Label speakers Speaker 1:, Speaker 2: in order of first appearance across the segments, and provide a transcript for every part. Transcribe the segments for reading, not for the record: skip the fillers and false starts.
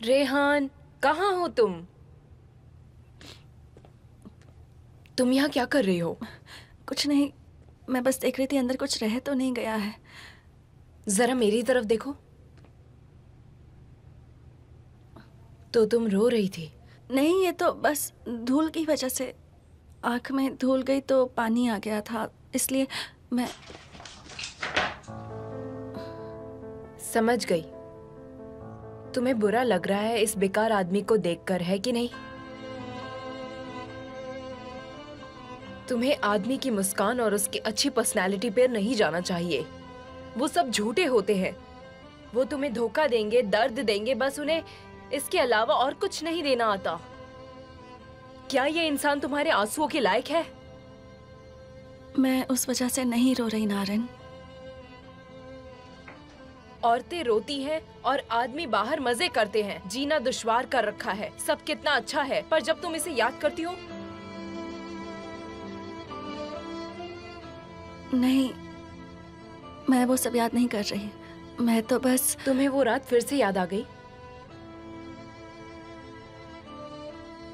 Speaker 1: रेहान, कहाँ हो तुम? तुम यहाँ क्या कर रही हो?
Speaker 2: कुछ नहीं, मैं बस देख रही थी अंदर कुछ रह तो नहीं गया है।
Speaker 1: जरा मेरी तरफ देखो। तो तुम रो रही थी?
Speaker 2: नहीं, ये तो बस धूल की वजह से आँख में धूल गई तो पानी आ गया था, इसलिए मैं
Speaker 1: समझ गई। तुम्हें बुरा लग रहा है इस बेकार आदमी को देखकर, है कि नहीं? तुम्हें आदमी की मुस्कान और उसकी अच्छी पर्सनालिटी पर नहीं जाना चाहिए। वो सब झूठे होते हैं। वो तुम्हें धोखा देंगे, दर्द देंगे, बस उन्हें इसके अलावा और कुछ नहीं देना आता। क्या ये इंसान तुम्हारे आंसुओं के लायक है?
Speaker 2: मैं उस वजह से नहीं रो रही नारन।
Speaker 1: औरतें रोती हैं और आदमी बाहर मजे करते हैं। जीना दुश्वार कर रखा है। सब कितना अच्छा है, पर जब तुम इसे याद करती हो।
Speaker 2: नहीं, मैं वो सब याद नहीं कर रही। मैं तो बस।
Speaker 1: तुम्हें वो रात फिर से याद आ गई?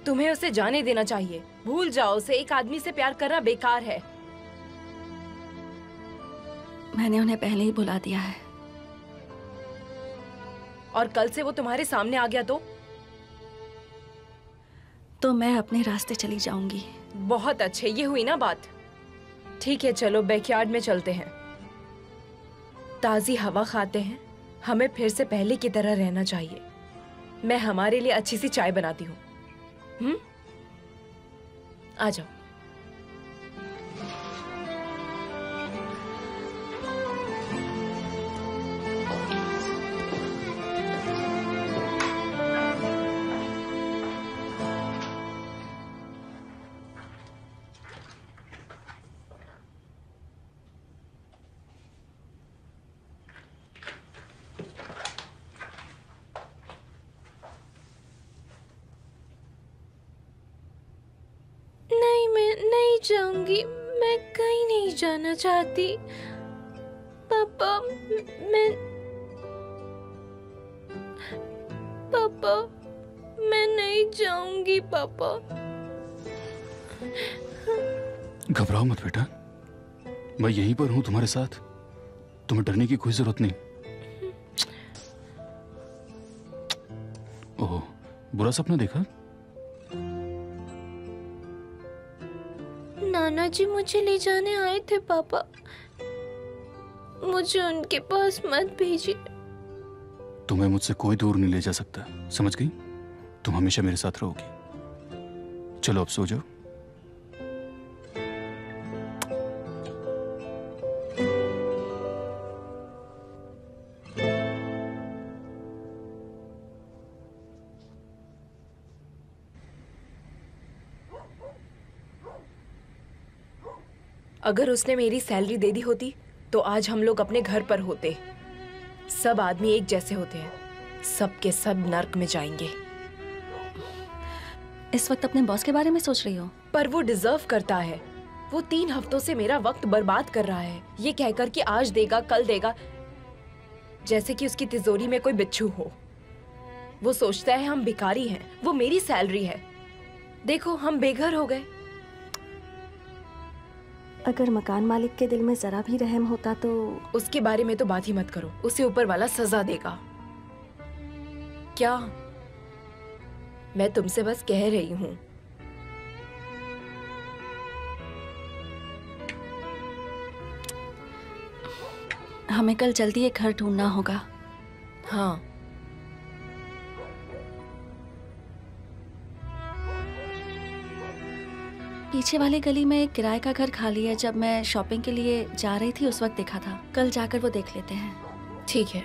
Speaker 1: तुम्हें उसे जाने देना चाहिए। भूल जाओ उसे। एक आदमी से प्यार करना बेकार है।
Speaker 2: मैंने उन्हें पहले ही भुला दिया है।
Speaker 1: और कल से वो तुम्हारे सामने आ गया
Speaker 2: तो मैं अपने रास्ते चली जाऊंगी।
Speaker 1: बहुत अच्छे, ये हुई ना बात। ठीक है, चलो बैकयार्ड में चलते हैं, ताजी हवा खाते हैं। हमें फिर से पहले की तरह रहना चाहिए। मैं हमारे लिए अच्छी सी चाय बनाती हूँ। आ जाओ। नहीं, मैं नहीं जाऊंगी। मैं कहीं नहीं जाना चाहती। पापा, पापा, मैं नहीं जाऊंगी। पापा,
Speaker 3: घबराओ मत बेटा, मैं यहीं पर हूं तुम्हारे साथ। तुम्हें डरने की कोई जरूरत नहीं। ओह, बुरा सपना देखा?
Speaker 1: नाना जी मुझे ले जाने आए थे। पापा, मुझे उनके पास मत भेजिए।
Speaker 3: तुम्हें मुझसे कोई दूर नहीं ले जा सकता, समझ गई? तुम हमेशा मेरे साथ रहोगी। चलो अब सो जाओ।
Speaker 1: अगर उसने मेरी सैलरी दे दी होती तो आज हम लोग अपने घर पर होते। सब आदमी एक जैसे होते हैं, सब के सब नर्क में जाएंगे।
Speaker 2: इस वक्त अपने बॉस के बारे में सोच रही हो?
Speaker 1: पर वो डिजर्व करता है। वो 3 हफ्तों से मेरा वक्त बर्बाद कर रहा है, ये कहकर कि आज देगा कल देगा, जैसे कि उसकी तिजोरी में कोई बिच्छू हो। वो सोचता है हम भिखारी हैं, वो मेरी सैलरी है। देखो, हम बेघर हो गए।
Speaker 2: अगर मकान मालिक के दिल में जरा भी रहम होता तो।
Speaker 1: उसके बारे में तो बात ही मत करो। उसे ऊपर वाला सजा देगा। क्या? मैं तुमसे बस कह रही हूँ।
Speaker 2: हमें कल जल्दी एक घर ढूंढना होगा।
Speaker 1: हाँ,
Speaker 2: पीछे वाली गली में एक किराए का घर खाली है। जब मैं शॉपिंग के लिए जा रही थी उस वक्त देखा था। कल जाकर वो देख लेते हैं।
Speaker 1: ठीक है।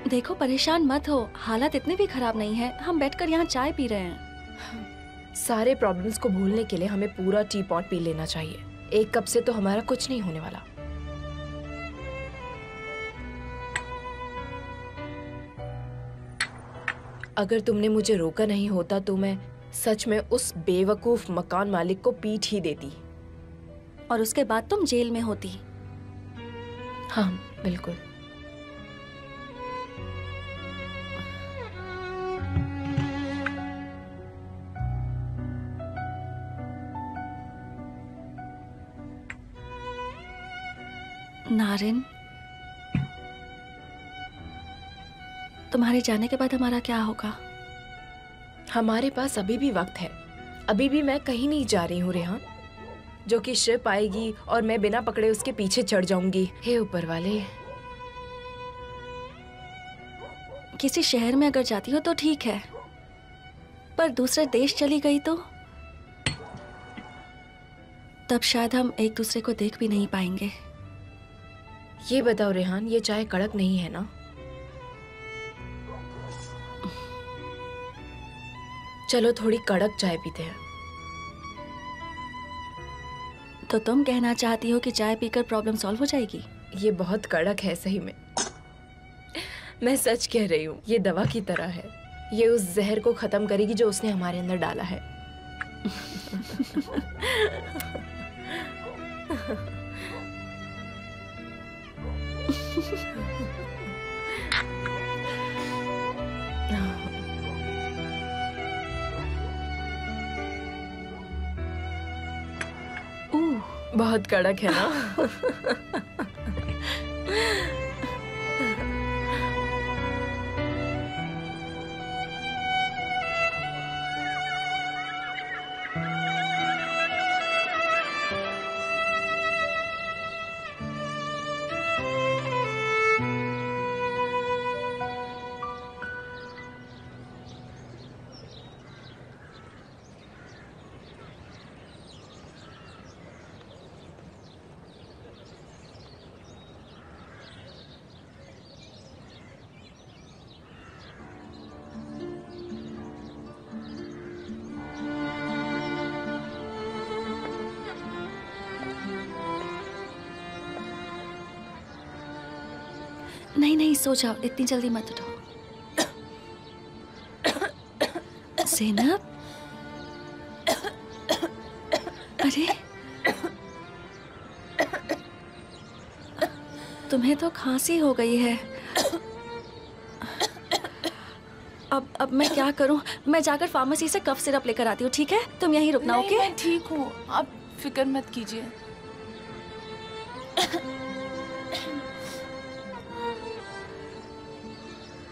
Speaker 2: देखो, परेशान मत हो, हालत इतने भी खराब नहीं है। हम बैठकर यहाँ चाय पी रहे हैं।
Speaker 1: सारे प्रॉब्लम्स को भूलने के लिए हमें पूरा टी पॉट पी लेना चाहिए। एक कप से तो हमारा कुछ नहीं होने वाला। अगर तुमने मुझे रोका नहीं होता तो मैं सच में उस बेवकूफ मकान मालिक को पीट ही देती।
Speaker 2: और उसके बाद तुम जेल में होती।
Speaker 1: हाँ, बिल्कुल।
Speaker 2: नारिन, तुम्हारे जाने के बाद हमारा क्या होगा?
Speaker 1: हमारे पास अभी भी वक्त है। अभी भी मैं कहीं नहीं जा रही हूँ रेहान। जो कि शिप आएगी और मैं बिना पकड़े उसके पीछे चढ़ जाऊंगी। हे ऊपर वाले।
Speaker 2: किसी शहर में अगर जाती हो तो ठीक है, पर दूसरे देश चली गई तो तब शायद हम एक दूसरे को देख भी नहीं पाएंगे।
Speaker 1: ये बताओ रेहान, ये चाय कड़क नहीं है ना? चलो थोड़ी कड़क चाय पीते हैं।
Speaker 2: तो तुम कहना चाहती हो कि चाय पीकर प्रॉब्लम सॉल्व हो जाएगी?
Speaker 1: ये बहुत कड़क है सही में। मैं सच कह रही हूँ, ये दवा की तरह है। ये उस जहर को खत्म करेगी जो उसने हमारे अंदर डाला है। बहुत कड़क है ना?
Speaker 2: नहीं नहीं, सो जाओ, इतनी जल्दी मत उठो। ज़ैनब, अरे तुम्हें तो खांसी हो गई है। अब मैं क्या करूं? मैं जाकर फार्मेसी से कफ सिरप लेकर आती हूँ, ठीक है? तुम यहीं रुकना, ओके?
Speaker 4: मैं ठीक हूँ, आप फिक्र मत कीजिए।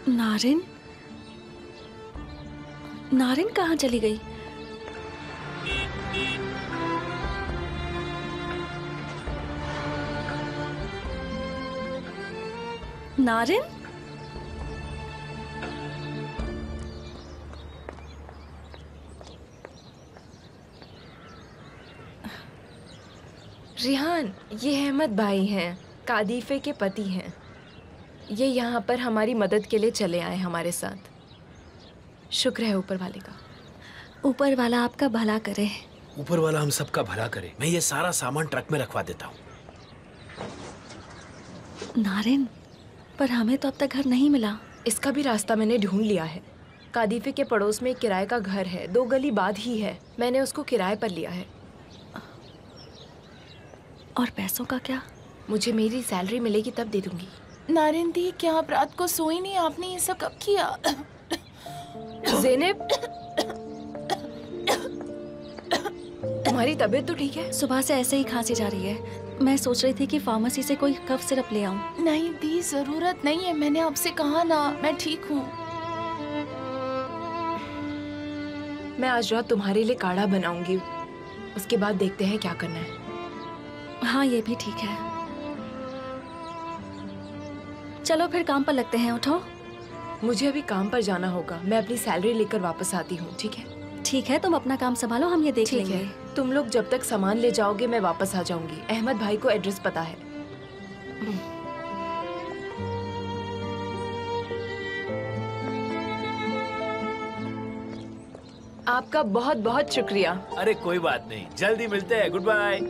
Speaker 2: नारिन? नारिन कहाँ चली गई? नारिन?
Speaker 1: रिहान, ये अहमद भाई हैं, कादीफे के पति हैं। ये यहाँ पर हमारी मदद के लिए चले आए हमारे साथ। शुक्र है ऊपर वाले का।
Speaker 2: ऊपर वाला आपका भला करे।
Speaker 5: ऊपर वाला हम सबका भला करे। मैं ये सारा सामान ट्रक में रखवा देता हूँ।
Speaker 2: नारिन, पर हमें तो अब तक घर नहीं मिला।
Speaker 1: इसका भी रास्ता मैंने ढूंढ लिया है। कादीफे के पड़ोस में एक किराए का घर है, 2 गली बाद ही है। मैंने उसको किराए पर लिया है।
Speaker 2: और पैसों का क्या?
Speaker 1: मुझे मेरी सैलरी मिलेगी तब दे दूंगी।
Speaker 4: नारिन दी, क्या आप रात को सोई नहीं? आपने ये सब कब किया?
Speaker 1: ज़ैनब, तुम्हारी तबीयत तो ठीक है?
Speaker 2: सुबह से ऐसे ही खांसी जा रही है। मैं सोच रही थी कि फार्मेसी से कोई कफ सिरप ले आऊं।
Speaker 4: नहीं दी, जरूरत नहीं है। मैंने आपसे कहा ना, मैं ठीक हूँ।
Speaker 1: मैं आज रात तुम्हारे लिए काढ़ा बनाऊंगी, उसके बाद देखते हैं क्या करना है।
Speaker 2: हाँ, ये भी ठीक है। चलो फिर काम पर लगते हैं, उठो।
Speaker 1: मुझे अभी काम पर जाना होगा। मैं अपनी सैलरी लेकर वापस आती हूँ, ठीक है?
Speaker 2: ठीक है, तुम अपना काम संभालो, हम ये देख
Speaker 1: ठीक
Speaker 2: लेंगे।
Speaker 1: है। तुम लोग जब तक सामान ले जाओगे मैं वापस आ जाऊंगी। अहमद भाई को एड्रेस पता है। आपका बहुत बहुत शुक्रिया।
Speaker 5: अरे कोई बात नहीं, जल्दी मिलते हैं। Good bye.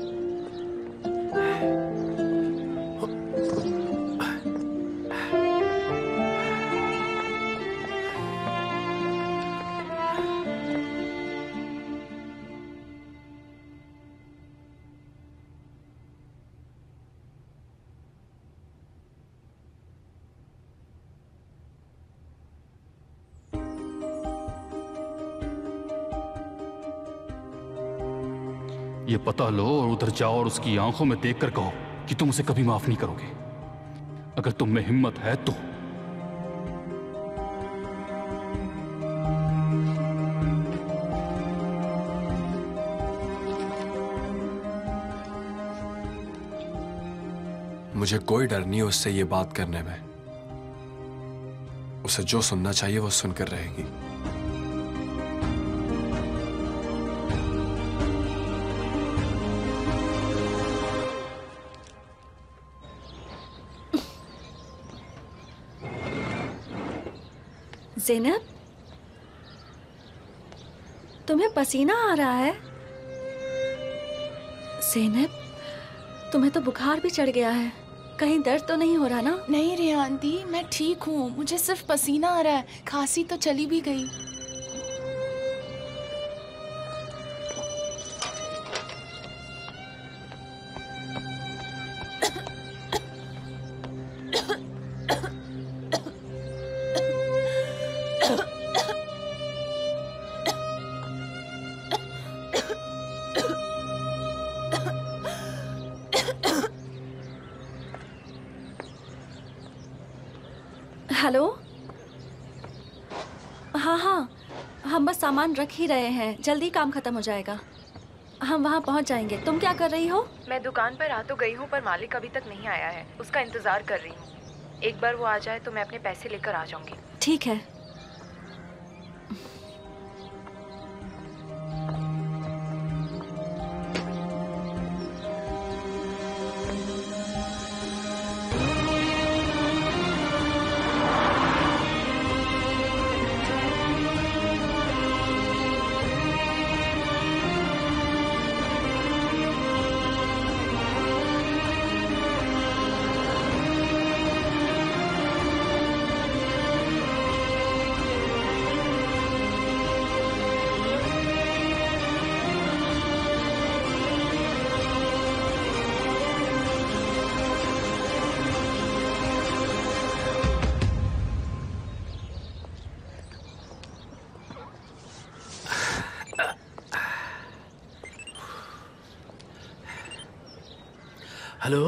Speaker 3: ये पता लो और उधर जाओ और उसकी आंखों में देखकर कहो कि तुम उसे कभी माफ नहीं करोगे। अगर तुम में हिम्मत है तो।
Speaker 6: मुझे कोई डर नहीं उससे ये बात करने में। उसे जो सुनना चाहिए वो सुनकर रहेगी।
Speaker 2: ज़ैनब, तुम्हें पसीना आ रहा है? ज़ैनब, तुम्हें तो बुखार भी चढ़ गया है। कहीं दर्द तो नहीं हो रहा ना?
Speaker 4: नहीं रेहान दी, मैं ठीक हूँ। मुझे सिर्फ पसीना आ रहा है, खांसी तो चली भी गई।
Speaker 2: हेलो। हाँ हाँ, हम बस सामान रख ही रहे हैं, जल्दी काम खत्म हो जाएगा। हम वहाँ पहुँच जाएंगे। तुम क्या कर रही हो?
Speaker 1: मैं दुकान पर आ तो गई हूँ पर मालिक अभी तक नहीं आया है, उसका इंतजार कर रही हूँ। एक बार वो आ जाए तो मैं अपने पैसे लेकर आ जाऊंगी।
Speaker 2: ठीक है।
Speaker 5: हेलो,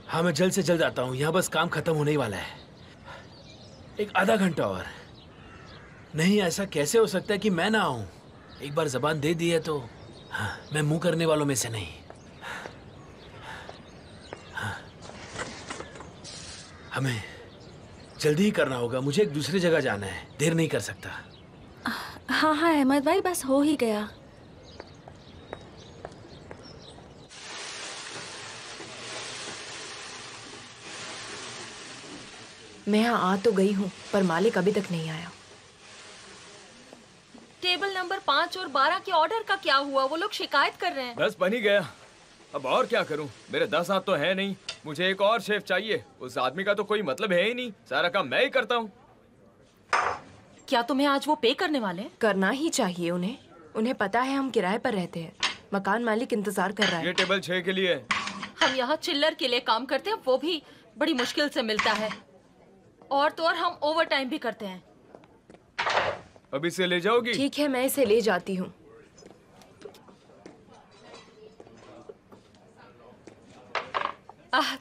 Speaker 5: हाँ मैं जल्द से जल्द आता हूँ। यहाँ बस काम खत्म होने ही वाला है। एक आधा घंटा और। नहीं, ऐसा कैसे हो सकता है कि मैं ना आऊँ? एक बार जबान दे दी है तो हाँ, मैं मुंह करने वालों में से नहीं। हाँ, हमें जल्दी ही करना होगा। मुझे एक दूसरी जगह जाना है, देर नहीं कर सकता।
Speaker 2: हाँ हाँ अहमद भाई, बस हो ही गया।
Speaker 1: मैं यहाँ आ तो गई हूँ पर मालिक अभी तक नहीं आया।
Speaker 7: टेबल नंबर 5 और 12 के ऑर्डर का क्या हुआ? वो लोग शिकायत कर रहे हैं।
Speaker 8: 10 बन ही गया, अब और क्या करूं? मेरे 10 हाथ तो है नहीं, मुझे एक और शेफ चाहिए। उस आदमी का तो कोई मतलब है ही नहीं, सारा काम मैं ही करता हूँ।
Speaker 7: क्या तुम्हें आज वो पे करने वाले हैं?
Speaker 1: करना ही चाहिए उन्हें। उन्हें पता है हम किराए पर रहते हैं। मकान मालिक इंतजार कर रहा है।
Speaker 8: ये टेबल 6 के लिए है।
Speaker 7: हम यहाँ चिल्लर के लिए काम करते हैं, वो भी बड़ी मुश्किल से मिलता है। और तो और हम ओवर टाइम भी करते हैं।
Speaker 8: अब इसे ले जाओगी?
Speaker 1: ठीक है, मैं इसे ले जाती हूँ।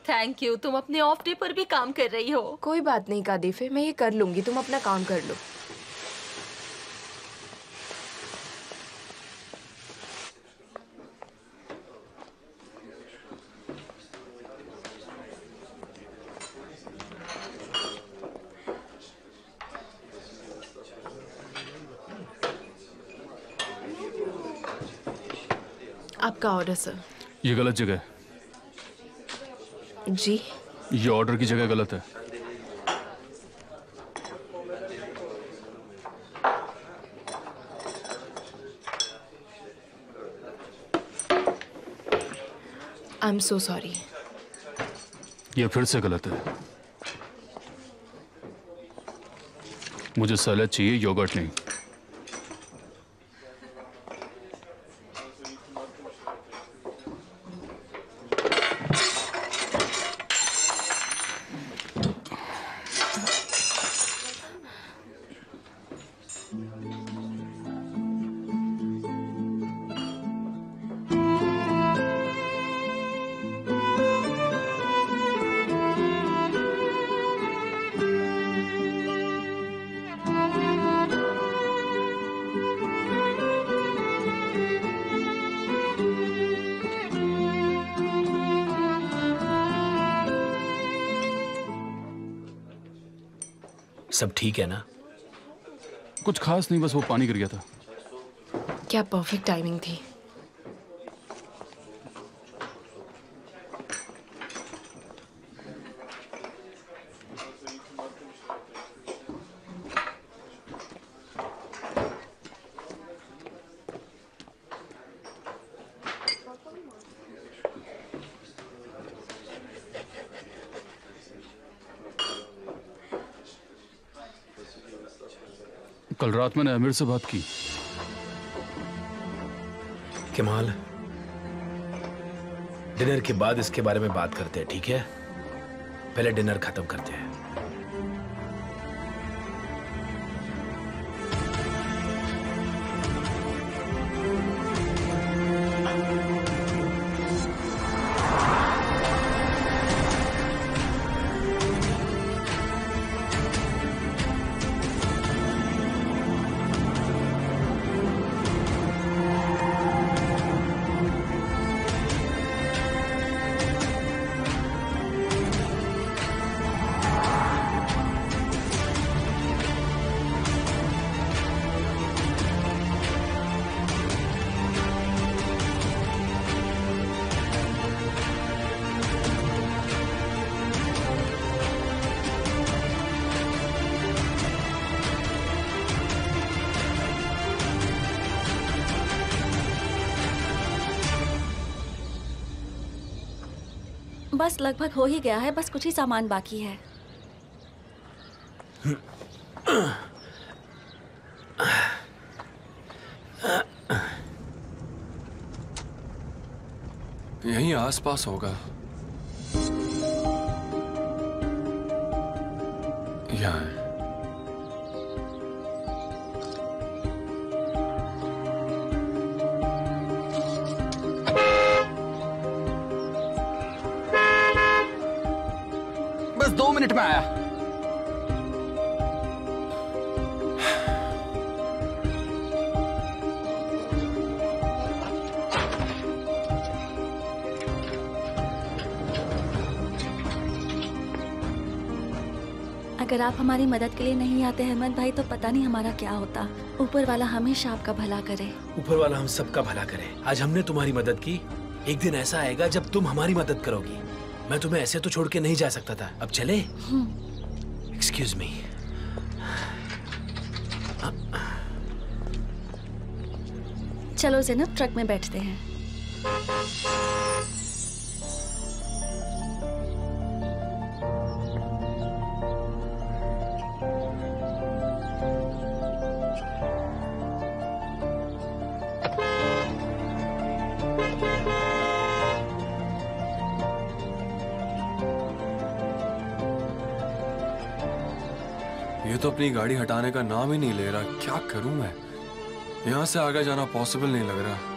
Speaker 7: Thank you. तुम अपने ऑफ डे पर भी काम कर रही हो।
Speaker 1: कोई बात नहीं कादिफे, मैं ये कर लूंगी। तुम अपना काम कर लो। आपका ऑर्डर सर।
Speaker 3: ये गलत जगह है।
Speaker 1: जी?
Speaker 3: ये ऑर्डर की जगह गलत है।
Speaker 1: आई एम सो सॉरी।
Speaker 3: ये फिर से गलत है। मुझे सैलेड चाहिए, योगर्ट नहीं।
Speaker 5: सब ठीक है ना?
Speaker 3: कुछ खास नहीं, बस वो पानी गिर गया था।
Speaker 1: क्या परफेक्ट टाइमिंग थी।
Speaker 3: कल रात मैंने आमिर से बात की।
Speaker 5: कमाल, डिनर के बाद इसके बारे में बात करते हैं, ठीक है? पहले डिनर खत्म करते हैं।
Speaker 2: बस लगभग हो ही गया है, बस कुछ ही सामान बाकी है।
Speaker 6: यहीं आसपास होगा। यहाँ है।
Speaker 3: बस 2 मिनट में आया।
Speaker 2: अगर आप हमारी मदद के लिए नहीं आते अहमद भाई तो पता नहीं हमारा क्या होता। ऊपर वाला हमेशा आपका भला करे।
Speaker 5: ऊपर वाला हम सबका भला करे। आज हमने तुम्हारी मदद की, एक दिन ऐसा आएगा जब तुम हमारी मदद करोगी। मैं तुम्हें ऐसे तो छोड़ के नहीं जा सकता था। अब चले? Excuse me.
Speaker 2: चलो ज़ैनब, ट्रक में बैठते हैं।
Speaker 6: ये तो अपनी गाड़ी हटाने का नाम ही नहीं ले रहा। क्या करूं मैं? यहाँ से आगे जाना पॉसिबल नहीं लग रहा।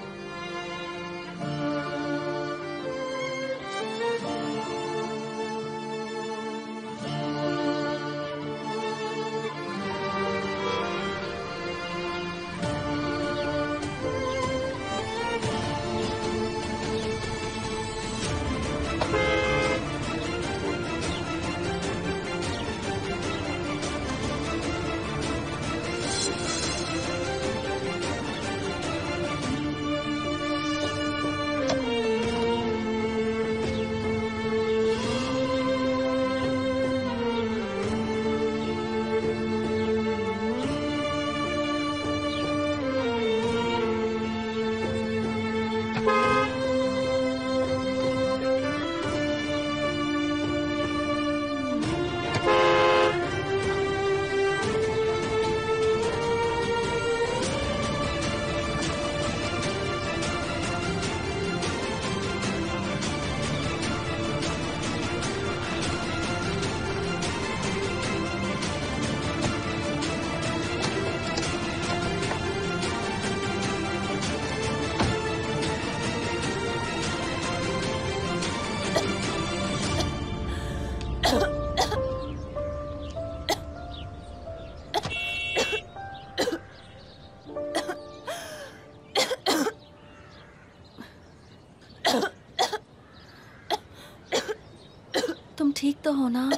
Speaker 2: तुम ठीक तो हो ना?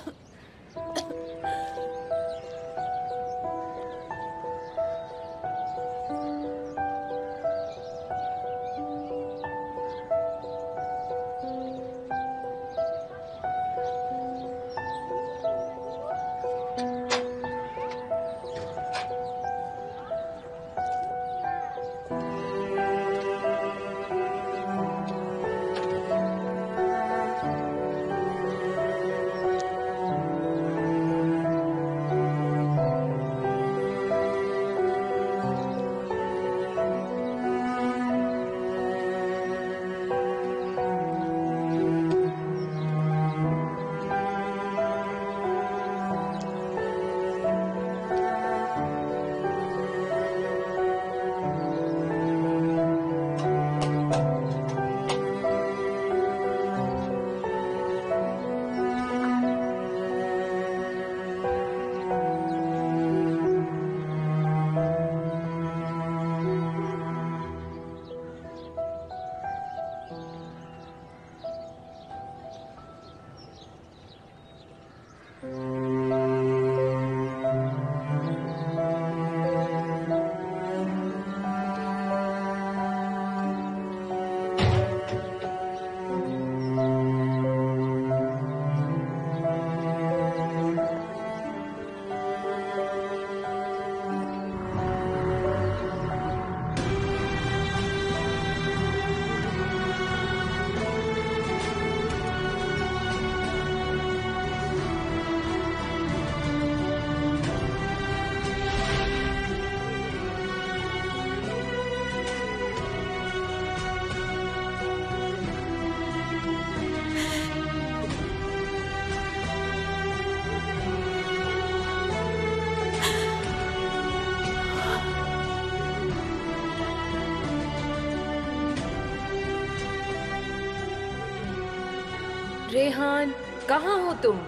Speaker 1: रेहान, कहाँ हो तुम?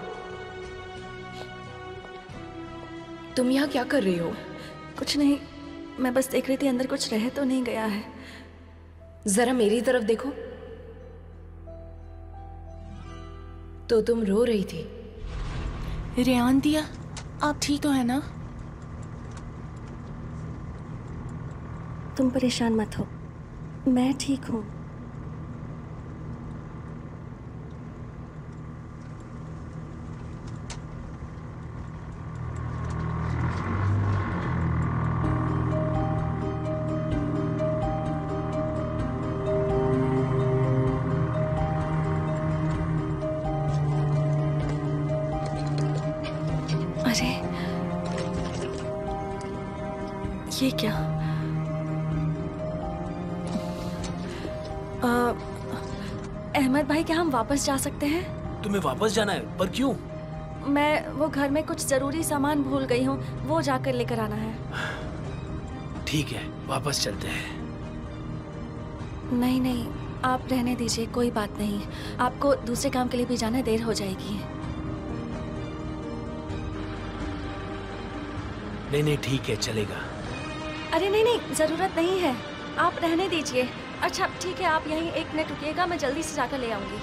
Speaker 1: तुम यहाँ क्या कर रही हो?
Speaker 2: कुछ नहीं, मैं बस देख रही थी अंदर कुछ रह तो नहीं गया है।
Speaker 1: जरा मेरी तरफ देखो। तो तुम रो रही थी।
Speaker 4: रेहान दिया, आप ठीक तो है ना?
Speaker 2: तुम परेशान मत हो, मैं ठीक हूँ। अरे ये क्या? अहमद भाई, क्या हम वापस जा सकते हैं?
Speaker 5: तुम्हें वापस जाना है? पर क्यों?
Speaker 2: मैं वो घर में कुछ जरूरी सामान भूल गई हूँ, वो जाकर लेकर आना है।
Speaker 5: ठीक है, वापस चलते हैं।
Speaker 2: नहीं नहीं, आप रहने दीजिए, कोई बात नहीं। आपको दूसरे काम के लिए भी जाना है, देर हो जाएगी।
Speaker 5: नहीं नहीं, ठीक है, चलेगा।
Speaker 2: अरे नहीं नहीं, जरूरत नहीं है, आप रहने दीजिए। अच्छा ठीक है, आप यहीं 1 मिनट रुकिएगा, मैं जल्दी से जाकर ले आऊंगी।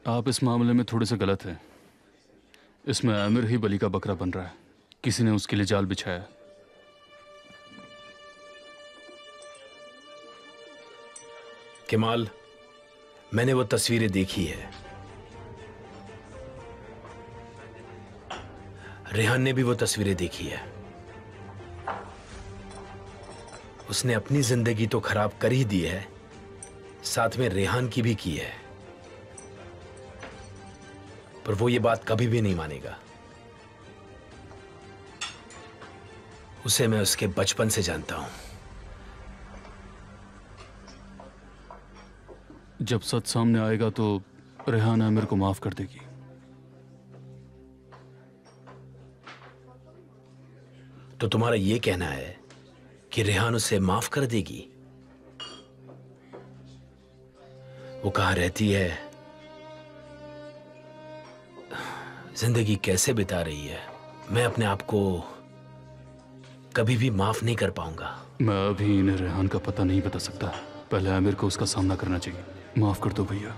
Speaker 3: आप इस मामले में थोड़े से गलत हैं। इसमें आमिर ही बलि का बकरा बन रहा है। किसी ने उसके लिए जाल बिछाया।
Speaker 5: केमाल, मैंने वो तस्वीरें देखी है। रेहान ने भी वो तस्वीरें देखी है। उसने अपनी जिंदगी तो खराब कर ही दी है, साथ में रेहान की भी की है। पर वो ये बात कभी भी नहीं मानेगा। उसे मैं उसके बचपन से जानता हूं।
Speaker 3: जब सच सामने आएगा तो रेहान आमिर को माफ कर देगी।
Speaker 5: तो तुम्हारा ये कहना है कि रेहान उसे माफ कर देगी? वो कहाँ रहती है, जिंदगी कैसे बिता रही है, मैं अपने आप को कभी भी माफ नहीं कर पाऊंगा।
Speaker 3: मैं अभी इन्हें रेहान का पता नहीं बता सकता। पहले आमिर को उसका सामना करना चाहिए। माफ कर दो भैया।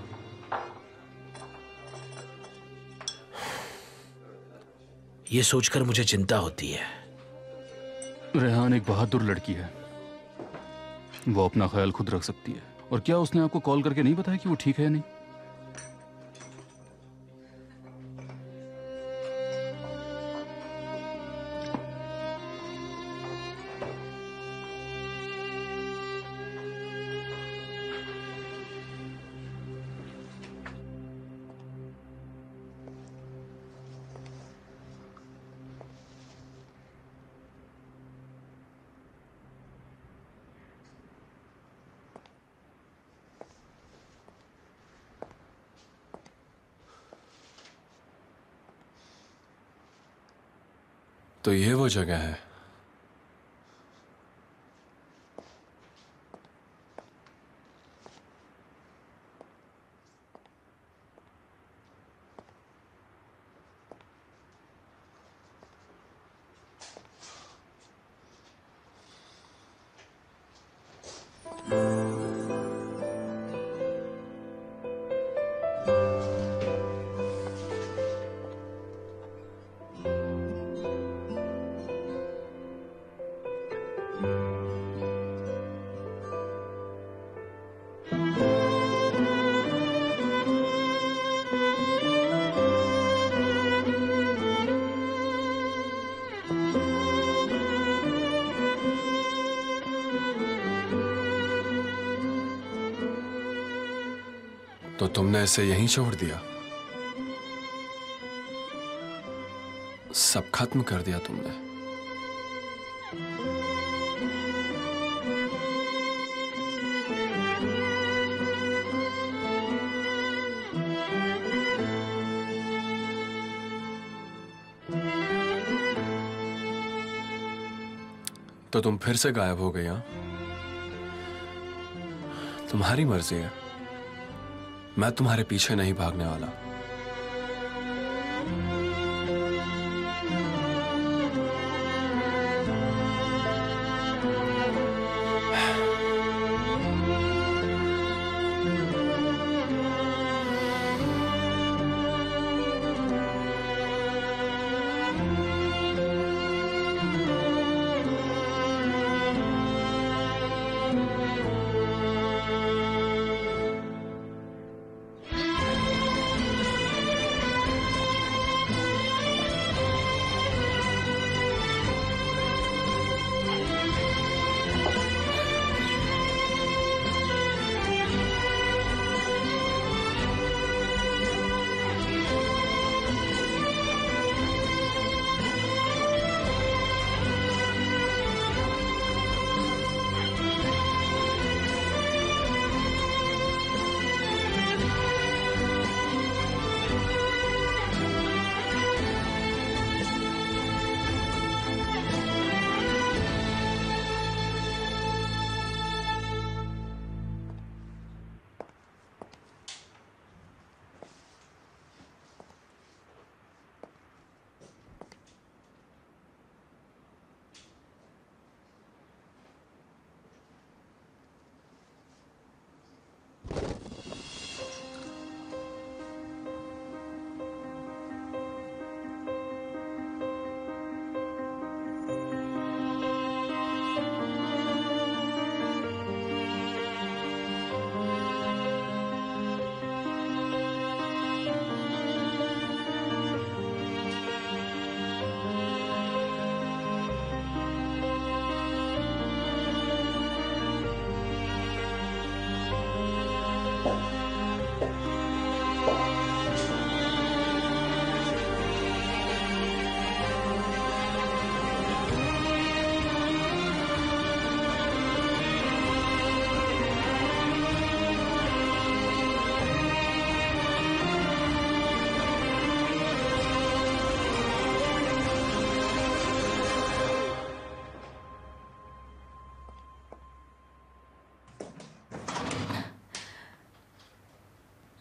Speaker 5: ये सोचकर मुझे चिंता होती है।
Speaker 3: रेहान एक बहादुर लड़की है, वो अपना ख्याल खुद रख सकती है। और क्या उसने आपको कॉल करके नहीं बताया कि वो ठीक है या नहीं?
Speaker 6: तो ये वो जगह है। तो तुमने इसे यहीं छोड़ दिया? सब खत्म कर दिया तुमने? तो तुम फिर से गायब हो गई? हाँ, तुम्हारी मर्जी है, मैं तुम्हारे पीछे नहीं भागने वाला।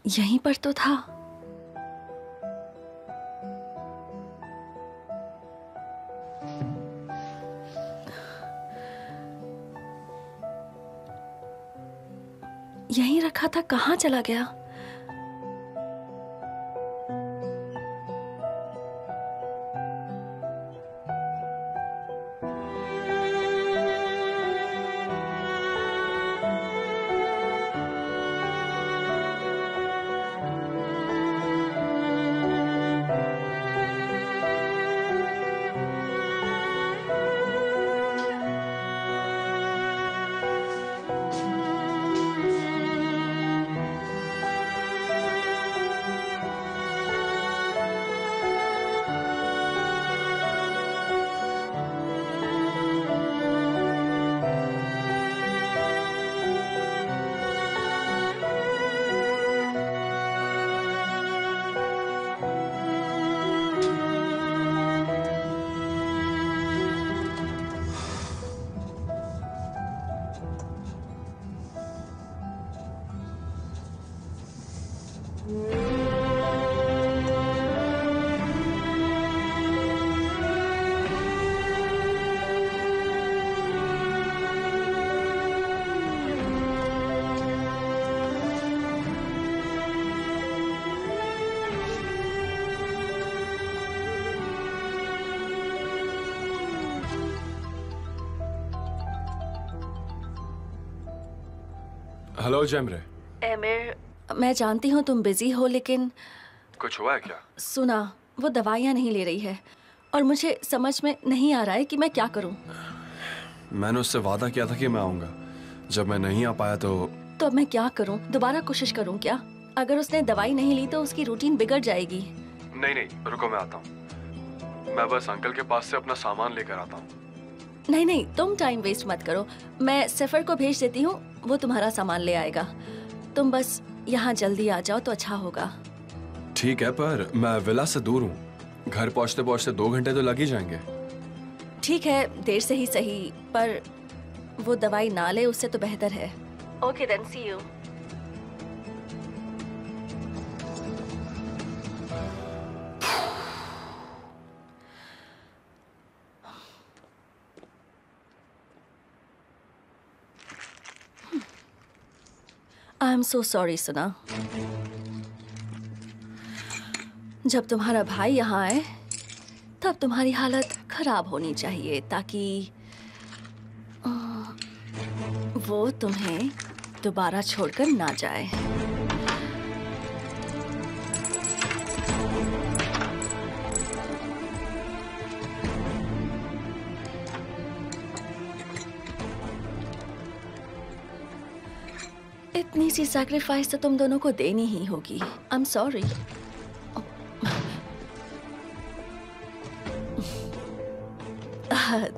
Speaker 2: यहीं पर तो था। यहीं रखा था, कहाँ चला गया?
Speaker 6: हेलो जैमरे।
Speaker 2: एमिर, मैं जानती हूँ तुम बिजी हो, लेकिन
Speaker 6: कुछ हुआ है क्या?
Speaker 2: सुना, वो दवाइयाँ नहीं ले रही है और मुझे समझ में नहीं आ रहा है कि मैं क्या करूँ।
Speaker 6: मैंने उससे वादा किया था कि मैं आऊंगा। जब मैं नहीं आ पाया तो
Speaker 2: अब मैं क्या करूँ? दोबारा कोशिश करूँ क्या? अगर उसने दवाई नहीं ली तो उसकी रूटीन बिगड़ जाएगी।
Speaker 6: नहीं, रुको, मैं आता हूँ। मैं बस अंकल के पास से अपना सामान लेकर आता हूँ।
Speaker 2: नहीं, तुम टाइम वेस्ट मत करो। मैं सफर को भेज देती हूँ, वो तुम्हारा सामान ले आएगा। तुम बस यहाँ जल्दी आ जाओ तो अच्छा होगा।
Speaker 6: ठीक है, पर मैं विला से दूर हूँ। घर पहुँचते पहुँचते 2 घंटे तो लग ही जाएंगे।
Speaker 2: ठीक है, देर से ही सही, पर वो दवाई ना ले उससे तो बेहतर है। Okay then, see you. I am so sorry सुना। जब तुम्हारा भाई यहाँ आए तब तुम्हारी हालत खराब होनी चाहिए ताकि वो तुम्हें दोबारा छोड़कर ना जाए। इतनी सी सैक्रिफाइस तो तुम दोनों को देनी ही होगी। I am sorry.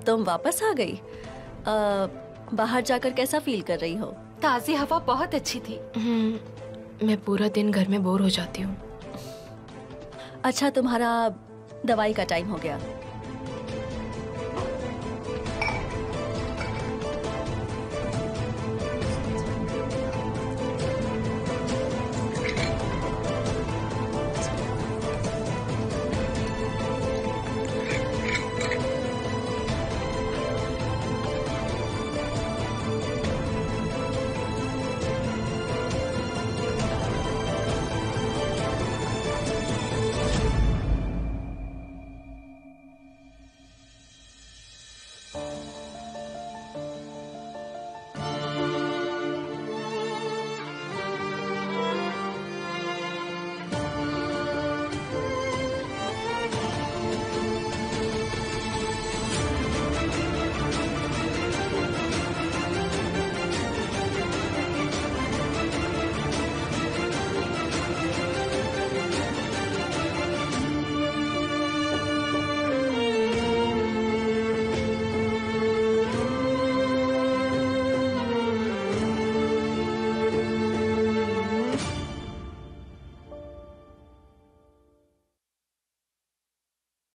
Speaker 2: तुम वापस आ गई। बाहर जाकर कैसा फील कर रही हो?
Speaker 7: ताज़ी हवा बहुत अच्छी थी।
Speaker 1: मैं पूरा दिन घर में बोर हो जाती हूँ।
Speaker 2: अच्छा, तुम्हारा दवाई का टाइम हो गया।